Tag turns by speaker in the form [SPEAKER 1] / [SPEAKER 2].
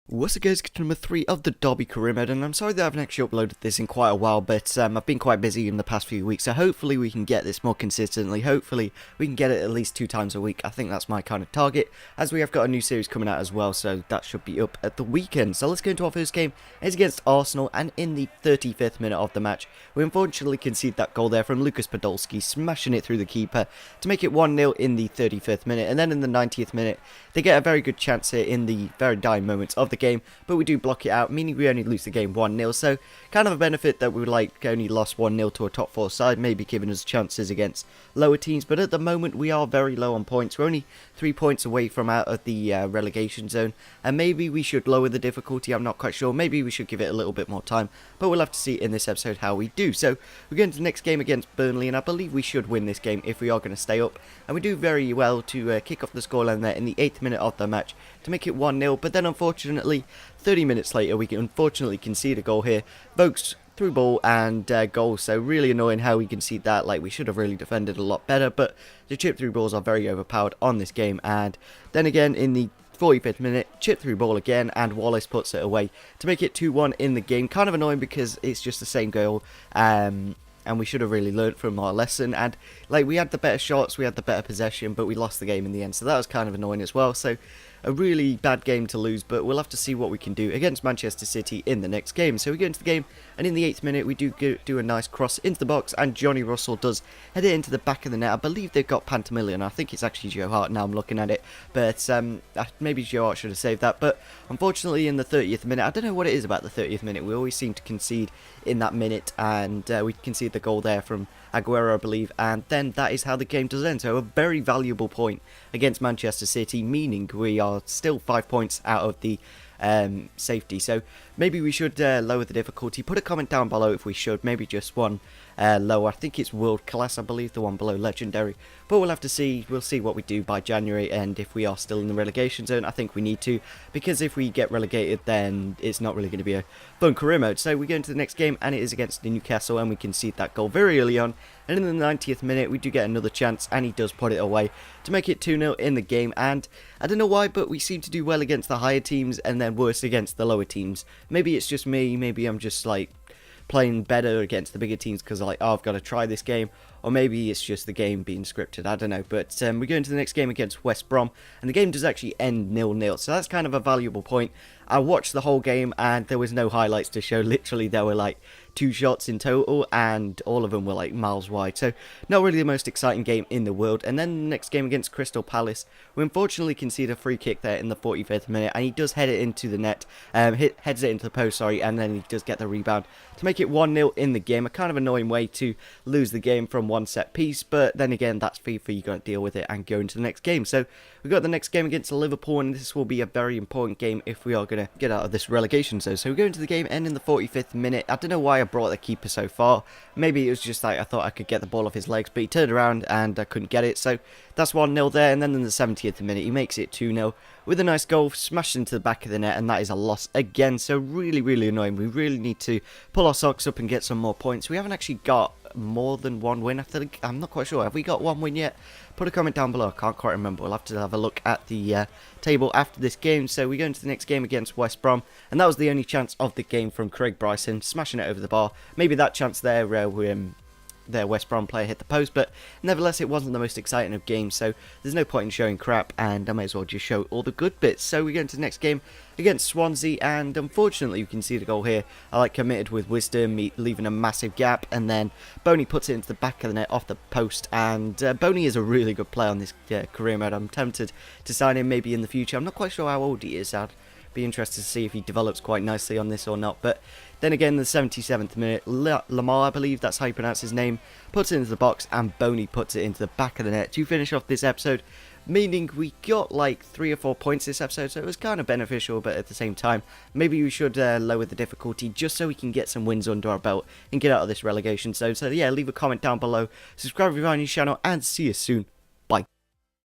[SPEAKER 1] What's up guys, number 3 of the Derby career mode, and I'm sorry that I haven't actually uploaded this in quite a while, but I've been quite busy in the past few weeks, so hopefully we can get this more consistently. Hopefully we can get it at least 2 times a week. I think that's my kind of target, as we have got a new series coming out as well, so that should be up at the weekend. So let's go into our first game. It's against Arsenal, and in the 35th minute of the match, we unfortunately concede that goal there from Lukepingu, smashing it through the keeper to make it 1-0 in the 35th minute, and then in the 90th minute, they get a very good chance here in the very dying moments of the game, but we do block it out, meaning we only lose the game 1-0, so kind of a benefit that we only lost 1-0 to a top 4 side, maybe giving us chances against lower teams, but at the moment we are very low on points. We're only 3 points away from out of the relegation zone, and maybe we should lower the difficulty. I'm not quite sure, maybe we should give it a little bit more time, but we'll have to see in this episode how we do. So we're going to the next game against Burnley, and I believe we should win this game if we are going to stay up, and we do very well to kick off the scoreline there in the 8th minute of the match to make it 1-0, but then unfortunately 30 minutes later we can unfortunately concede a goal here. Vokes through ball and goal, so really annoying how we concede that. Like, we should have really defended a lot better, but the chip through balls are very overpowered on this game. And then again in the 45th minute, chip through ball again, and Wallace puts it away to make it 2-1 in the game. Kind of annoying because it's just the same goal, and we should have really learnt from our lesson. And like, we had the better shots, we had the better possession, but we lost the game in the end, so that was kind of annoying as well. So a really bad game to lose, but we'll have to see what we can do against Manchester City in the next game. So we go into the game, and in the 8th minute we do a nice cross into the box, and Johnny Russell does head it into the back of the net. I believe they've got Pantamillion. I think it's actually Joe Hart now I'm looking at it, but maybe Joe Hart should have saved that. But unfortunately in the 30th minute, I don't know what it is about the 30th minute, we always seem to concede in that minute, and we concede the goal there from Aguero, I believe, and then that is how the game does end. So a very valuable point against Manchester City, meaning we are still 5 points out of the safety. So maybe we should lower the difficulty. Put a comment down below if we should, maybe just one lower. I think it's world class, I believe, the one below legendary, but we'll have to see. We'll see what we do by January, and if we are still in the relegation zone, I think we need to, because if we get relegated then it's not really going to be a fun career mode. So we go into the next game, and it is against Newcastle, and we concede that goal very early on, and in the 90th minute we do get another chance, and he does put it away to make it 2-0 in the game. And I don't know why, but we seem to do well against the higher teams and then worse against the lower teams. Maybe it's just me, maybe I'm just like playing better against the bigger teams because like, oh, I've got to try this game, or maybe it's just the game being scripted, I don't know. But we go into the next game against West Brom, and the game does actually end 0-0, so that's kind of a valuable point. I watched the whole game and there was no highlights to show. Literally there were like 2 shots in total, and all of them were like miles wide, so not really the most exciting game in the world. And then the next game against Crystal Palace, we unfortunately concede a free kick there in the 45th minute, and he does head it into the net, heads it into the post, sorry, and then he does get the rebound to make it 1-0 in the game. A kind of annoying way to lose the game from one set piece, but then again, that's FIFA, you got to deal with it and go into the next game. So we've got the next game against Liverpool, and this will be a very important game if we are going to get out of this relegation zone. So we go into the game, end in the 45th minute. I don't know why I brought the keeper so far. Maybe it was just like I thought I could get the ball off his legs, but he turned around and I couldn't get it. So that's 1-0 there, and then in the 70th minute he makes it 2-0 with a nice goal smashed into the back of the net, and that is a loss again. So really, really annoying. We really need to pull our socks up and get some more points. We haven't actually got more than 1 win. I think, I'm not quite sure. Have we got 1 win yet? Put a comment down below. I can't quite remember. We'll have to have a look at the table after this game. So we go into the next game against West Brom, and that was the only chance of the game from Craig Bryson, smashing it over the bar. Maybe that chance there their West Brom player hit the post, but nevertheless it wasn't the most exciting of games, so there's no point in showing crap, and I may as well just show all the good bits. So we go into the next game against Swansea, and unfortunately you can see the goal here. I like committed with wisdom, leaving a massive gap, and then Boney puts it into the back of the net off the post. And Boney is a really good player on this career mode. I'm tempted to sign him maybe in the future. I'm not quite sure how old he is. I'd be interested to see if he develops quite nicely on this or not. But then again, the 77th minute, Lamar, I believe that's how you pronounce his name, puts it into the box, and Boney puts it into the back of the net to finish off this episode, meaning we got like 3 or 4 points this episode, so it was kind of beneficial. But at the same time, maybe we should lower the difficulty just so we can get some wins under our belt and get out of this relegation zone. So yeah, leave a comment down below, subscribe if you're on your channel, and see you soon.